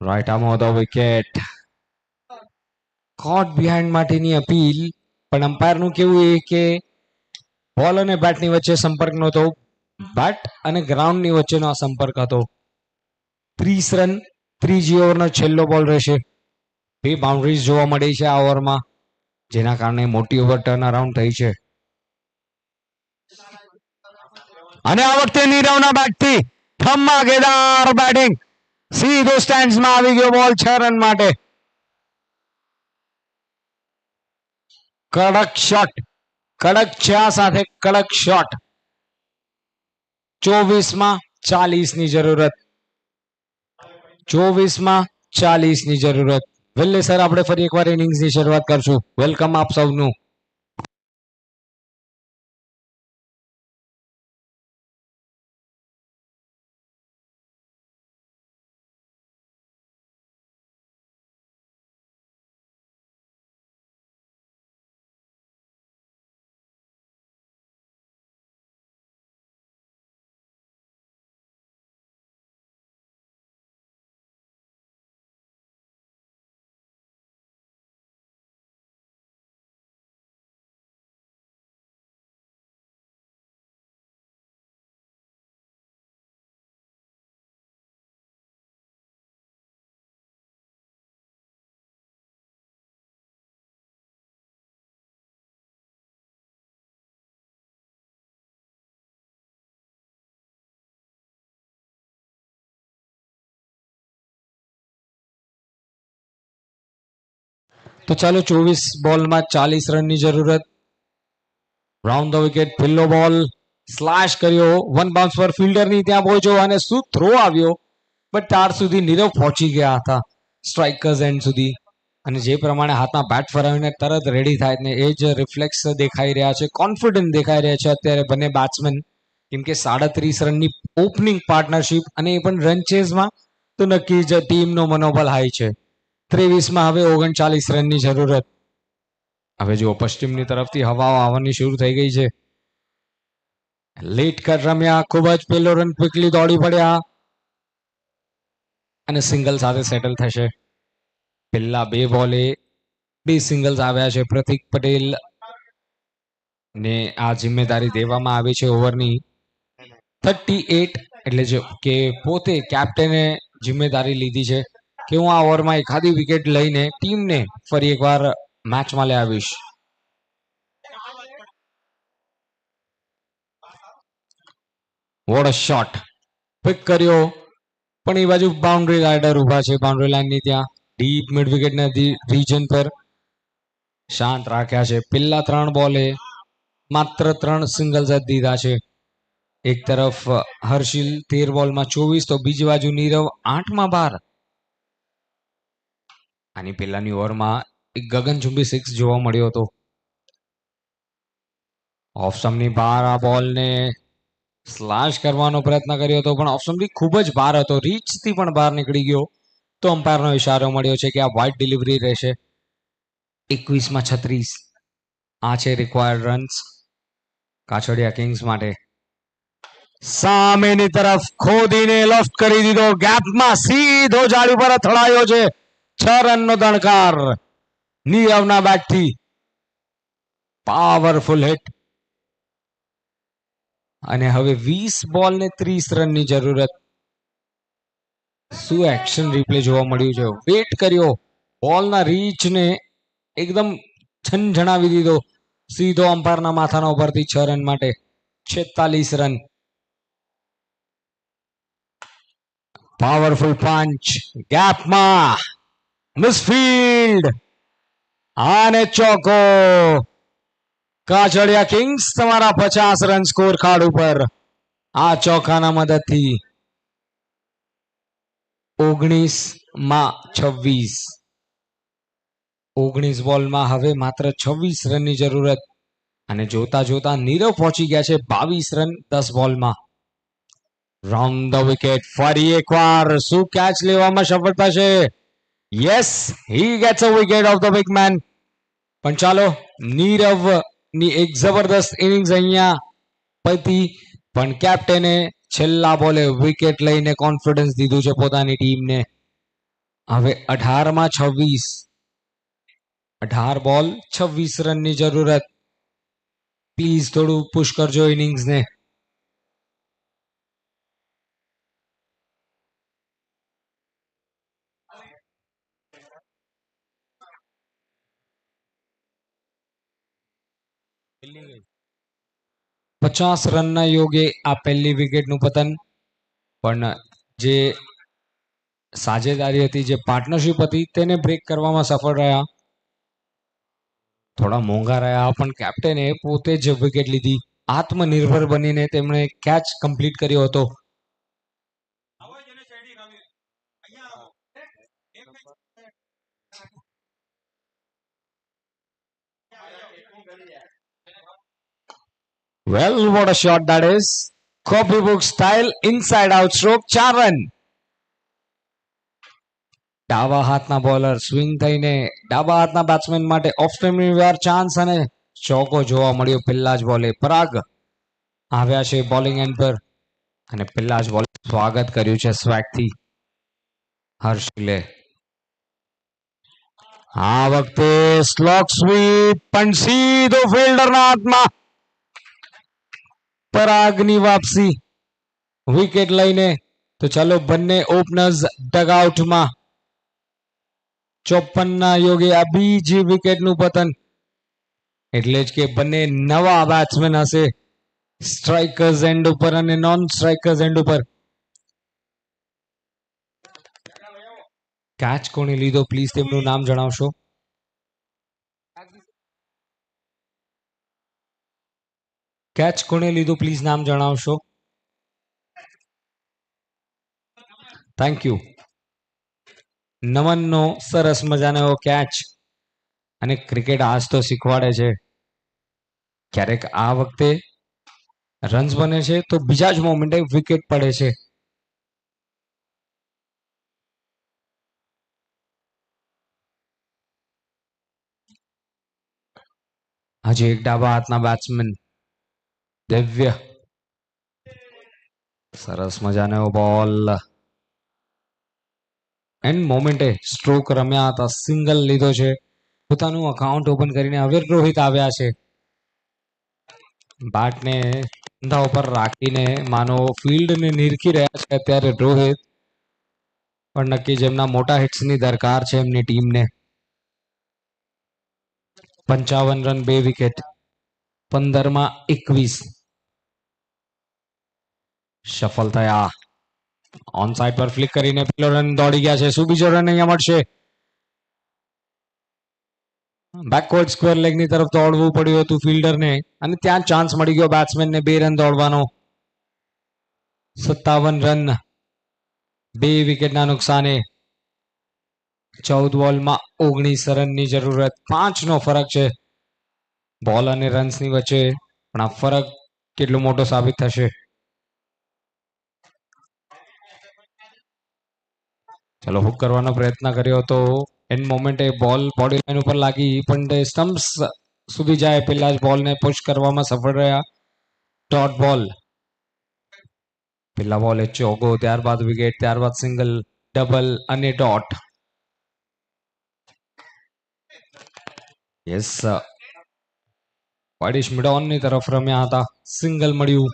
Right arm of the wicket. Caught behind માટેની અપીલ, પણ અમ્પાયરનું કેવું એ કે બોલ અને બેટની વચ્ચે સંપર્ક નહોતો, બેટ અને ગ્રાઉન્ડની વચ્ચેનો આ સંપર્ક હતો. 30 રન ત્રીજી ઓવરનો છેલ્લો બોલ રહેશે. 2 બાઉન્ડ્રીઝ જોવા મળી છે આ ઓવરમાં, જેના કારણે મોટી ઓવર ટર્ન અરાઉન્ડ થઈ છે. અને આ વખતે નીરવના બેટથી ધમાકેદાર બેટિંગ. સીધો સ્ટેન્ડ્સમાં આવી ગયો બોલ 6 રન માટે. કડક શોટ, કડક 6 સાથે કડક શોટ. 24 માં 40 ની જરૂરત. 24 માં 40 ની જરૂરત. વેલ્લેસર આપણે ફરી એકવાર ઇનિંગ્સની શરૂઆત કરશું. વેલકમ આપ સૌનું. તો ચાલો 24 બોલમાં 40 રનની જરૂરત. રાઉન્ડ ધ વિકેટ, પેલો બોલ સ્લેશ કર્યો, 1 બાઉન્સ પર ફિલ્ડરની ત્યાં પહોંચ્યો અને શું થ્રો આવ્યો, બટ તાર સુધી નીરવ પહોંચી ગયા હતા સ્ટ્રાઇકર્સ એન્ડ સુધી. અને જે પ્રમાણે હાથમાં બેટ ફરાવીને તરત રેડી થાય ને એ જ રિફ્લેક્સ દેખાઈ રહ્યા છે, કોન્ફિડન્ટ દેખાઈ રહ્યા છે અત્યારે બંને બેટ્સમેન. કેમ કે 37 રનની ઓપનિંગ પાર્ટનરશિપ અને એ પણ રન ચેઝમાં, તો નક્કી જ ટીમનો મનોબળ હાઈ છે. 23 માં હવે 39 રનની જરૂરત. હવે જો પશ્ચિમની તરફથી હવાઓ આવવાની શરૂ થઈ ગઈ છે. લેટ કટ રમ્યા, ખૂબ જ પેલો રન ક્વિકલી દોડી પડ્યા અને સિંગલ સાથે સેટલ થશે. પેલા 2 બોલે 2 સિંગલ્સ આવ્યા છે. પ્રતિક પટેલ ને આ જિમ્મેદારી દેવામાં આવી છે ઓવરની. 38 એટલે જો કે પોતે કેપ્ટને જિમ્મેદારી લીધી છે કે હું આ ઓવરમાં એખાદી વિકેટ લઈને ટીમને ફરી એકવાર મેચમાં લઈ આવીશ. What a shot. પિક કર્યો, પણ એ બાજુ બાઉન્ડ્રી રાઇડર ઉભા છે બાઉન્ડ્રી લાઇનની ત્યાં. ડીપ મિડ વિકેટના રીજન પર શાંત રાખ્યા છે. પેલા 3 બોલે માત્ર 3 સિંગલ્સ જ દીધા છે. એક તરફ હર્ષિલ 13 બોલમાં 24, તો બીજી બાજુ નીરવ 8 માં 12. આની પહેલાની ઓવરમાં એક ગગનચુંબી 6 જોવા મળ્યો હતો. ઓફ સ્ટમ્પની બહાર આ બોલને સ્લેશ કરવાનો પ્રયત્ન કર્યો હતો, પણ ઓફ સ્ટમ્પથી ખૂબ જ બહાર હતો, રીચથી પણ બહાર નીકળી ગયો. તો અમ્પાયરનો ઇશારો મળ્યો છે કે આ વાઇડ ડિલિવરી રહેશે. 21 માં 36. આ છે રિક્વાયર્ડ રન્સ કાછડિયા કિંગ્સ માટે. સામેની તરફ ખોદીને લોફ્ટ કરી દીધો, ગેપમાં સીધો જાળી પર અથડાયો છે. 6 રનનો દણકાર નીરવના બેટથી. Powerful hit. અને હવે 20 બોલ ને 30 રનની જરૂરત. શું એક્શન રિપ્લે જોવા મળ્યું છે. વેટ કર્યો, બોલના રીચને એકદમ છંછણાવી દીધો, સીધો અમ્પાયરના માથાના ઉપરથી 6 રન માટે. 46 રન. પાવરફુલ પંચ ગેપમાં, મિસફિલ્ડ અને ચોકો. કાચડિયા કિંગ્સ તમારા 50 રન સ્કોર કાર્ડ ઉપર આ ચોકાના મદદથી 19 બોલમાં હવે માત્ર 26 રનની જરૂરત અને જોતા જોતા નીરવ પહોંચી ગયા છે 22 રન 10 બોલમાં. Round the wicket. ફરી એકવાર શું કેચ લેવામાં સફળતા છે? Yes, he gets a wicket of the big man. પણ ચાલો, નીરવ ની એક જબરદસ્ત ઇનિંગ્સ અહીંયા પતી, પણ કેપ્ટને છેલ્લા બોલે વિકેટ લઈને કોન્ફિડન્સ દીધું છે પોતાની ટીમને. હવે 18 26, 18 બોલ 26 રનની જરૂરત. પ્લીઝ થોડું પુશ કરજો ઇનિંગ્સને. પચાસ રનના યોગે આ પહેલી વિકેટનું પતન. પણ જે સાજેદારી હતી, જે પાર્ટનરશિપ હતી, તેને બ્રેક કરવામાં સફળ રહ્યા. થોડા મોંઘા રહ્યા, પણ કેપ્ટને પોતે જ વિકેટ લીધી. આત્મનિર્ભર બનીને તેમણે કેચ કમ્પ્લીટ કર્યો હતો. Well, what a shot that is. Copybook style inside out stroke, 4 run. ડાબા હાથના બોલર સ્વિંગ થઈને ડાબા હાથના બેટ્સમેન માટે ઓફ સ્ટેમ્પની વાર ચાન્સ અને ચોકો જોવા મળ્યો પહેલા જ બોલે. પરાગ આવ્યા છે બોલિંગ એન્ડ પર અને પહેલા જ બોલે સ્વાગત કર્યું છે સ્વેગથી હર્ષિલે. આ વખતે સ્લોક સ્વીપ પણ સીધો ફિલ્ડરના હાથમાં. પરાગની વાપસી વિકેટ લઈને. તો ચાલો, બંને ઓપનર્સ ડગઆઉટમાં. 54 યોગે આ બીજી વિકેટનું પતન. એટલે જ કે બંને નવા બેટ્સમેન હશે, સ્ટ્રાઇકર્સ એન્ડ ઉપર અને નોન સ્ટ્રાઇકર્સ એન્ડ ઉપર. કેચ કોણે લીધો, પ્લીઝ તેમનું નામ જણાવશો? કેચ કોણે લીધું, પ્લીઝ નામ જણાવશો? Thank you. નમનનો સરસ મજાનો એવો કેચ. અને ક્રિકેટ આજ તો શીખવાડે છે, ક્યારેક આ વખતે રન્સ બને છે તો બીજા જ મોમેન્ટે વિકેટ પડે છે. હજી એક ડાબા હાથના બેટ્સમેન દિવ્ય. સરસ મજાનો બોલ. એન્ડ મોમેન્ટે સ્ટ્રોક રમ્યા હતા, સિંગલ લીધો છે. પોતાનું અકાઉન્ટ ઓપન કરીને હવે રોહિત આવ્યા છે. બેટને કંધા ઉપર રાખીને માનો ફિલ્ડને નિરખી રહ્યા છે અત્યારે રોહિત. પણ નક્કી જેમના મોટા હિટ્સની દરકાર છે એમની ટીમને. 55 રન 2 વિકેટ, 15 21. સફળ થયા. ઓન સાઇડ પર ફ્લિક કરીને પેલો રન દોડી ગયા છે. શું બીજો રન અહીંયા મળશે? બેકવર્ડ સ્ક્વેર લેગની તરફ દોડવું પડ્યું હતું ફિલ્ડરને અને ત્યાં ચાન્સ મળી ગયો બેટ્સમેનને 2 રન દોડવાનો. 57 રન 2 વિકેટના નુકસાને. 14 બોલમાં 19 રનની જરૂરત. 5નો ફરક છે બોલ અને રન્સની વચ્ચે, પણ આ ફરક કેટલો મોટો સાબિત થશે. ચલો, હુક કરવાનો પ્રયત્ન કર્યો હતો. એન્ડ મોમેન્ટે બોલ બોડી લાઈન ઉપર લાગી, પણ તે સ્ટમ્પ્સ સુધી જાય પહેલા જ બોલને પુશ કરવામાં સફળ રહ્યા. ડોટ બોલ. પહેલા બોલે ચોકો, ત્યારબાદ વિકેટ, ત્યારબાદ સિંગલ, ડબલ અને ડોટ. યસ, વાડિશ મિડોનની તરફ રમ્યા હતા. સિંગલ મળ્યું.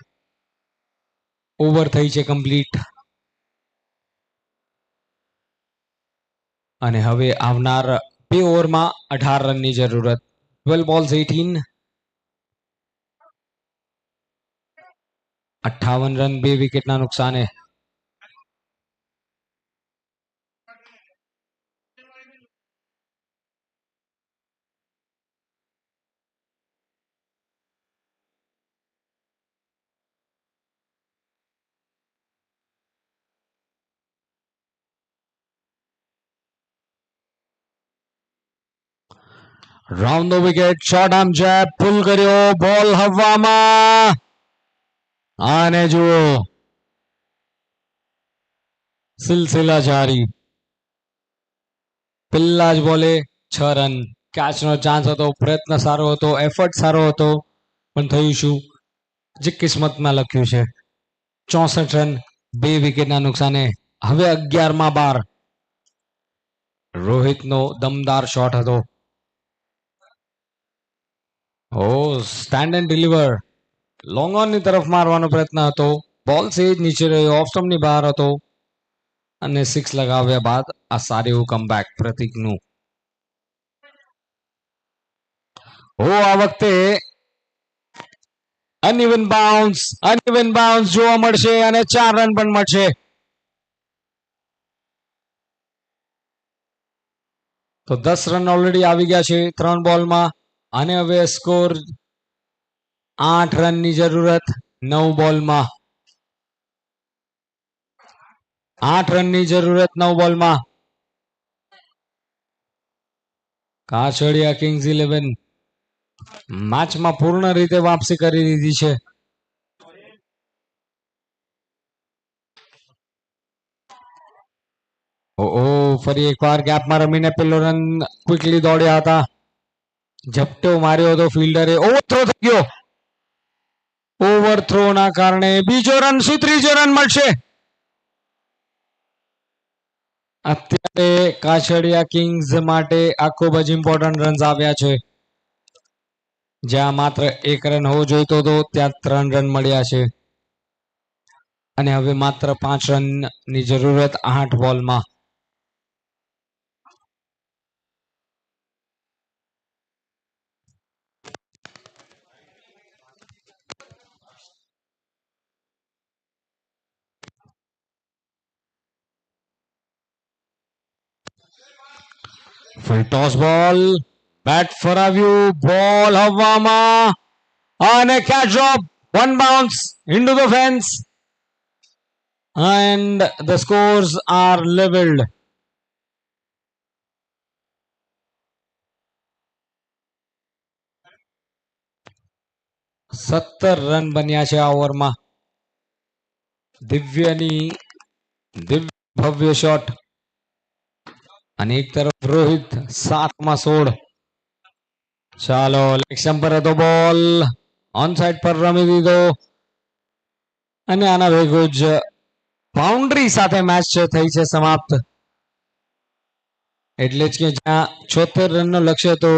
ઓવર થઈ છે કમ્પ્લીટ. અને હવે આવનાર 2 ઓવરમાં 18 રનની જરૂરત. 12 balls 18. 58 રન 2 વિકેટના નુકસાને. Round the wicket, short arm jab, pull કર્યો, બોલ હવામાં અને જુઓ સિલસિલા જારી. પહેલા જ બોલે 6 રન. કેચનો ચાન્સ હતો, પ્રયત્ન સારો હતો, એફર્ટ સારો હતો, પણ થયું શું જે કિસ્મતમાં લખ્યું છે. 64 રન 2 વિકેટના નુકસાને. હવે 11માં 12. રોહિતનો દમદાર શોટ હતો. ઓ સ્ટેન્ડ એન્ડ ડિલિવર, લોંગ ઓનની તરફ મારવાનો પ્રયત્ન હતો. બોલ સેજ નીચે રહ્યો, ઓફ સ્ટમ્પની બહાર હતો અને 6 લગાવ્યા બાદ આ સારું એવું કમબેક પ્રતિકનું. આ વખતે અનઇવન બાઉન્સ જોવા મળશે અને 4 રન પણ મળશે. તો 10 રન ઓલરેડી આવી ગયા છે 3 બોલમાં અને હવે સ્કોર 8 રનની જરૂરત 9 બોલમાં. 8 રનની જરૂરત 9 બોલમાં. કાછડિયા કિંગ્સ 11 મેચમાં પૂર્ણ રીતે વાપસી કરી દીધી છે. ફરી એકવાર ગેપમાં રમીને પેલો રન ક્વિકલી દોડ્યા હતા. ઝપટો માર્યો હતો ફિલ્ડરે. ઓવરથ્રો થઈ ગયો. ઓવરથ્રો ના કારણે બીજો રન, શું ત્રીજો રન મળશે? અત્યારે કાછડિયા કિંગ્સ માટે આ ખૂબ જ ઇમ્પોર્ટન્ટ રન્સ આવ્યા છે. જ્યાં માત્ર 1 રન હોવો જોઈતો હતો ત્યાં 3 રન મળ્યા છે અને હવે માત્ર 5 રનની જરૂરત 8 બોલમાં. ફૂલ ટોસ બોલ, બેટ ફરાવ્યું, બોલ હવામાં અને catch drop, 1 bounce into the fence and the scores are leveled. સત્તર રન બન્યા છે આ ઓવરમાં. દિવ્યની ભવ્ય શોટ અને એક તરફ રોહિત 7માં 16. ચાલો, લેગ સ્ટમ્પ પર હતો બોલ, ઓન સાઇડ પર રમી દીધો અને આના ભેગું જ બાઉન્ડ્રી સાથે મેચ થઈ છે સમાપ્ત. એટલે જ કે જ્યાં 76 રનનો લક્ષ્ય હતો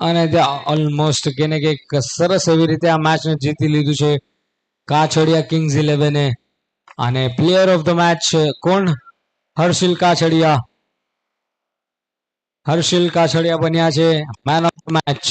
અને ત્યાં ઓલમોસ્ટ કેને કે સરસ એવી રીતે આ મેચને જીતી લીધું છે કાછડિયા કિંગ્સ 11 અને પ્લેયર ઓફ ધ મેચ કોણ? હર્ષિલ કાછડિયા બન્યા છે મેન ઓફ ધ મેચ.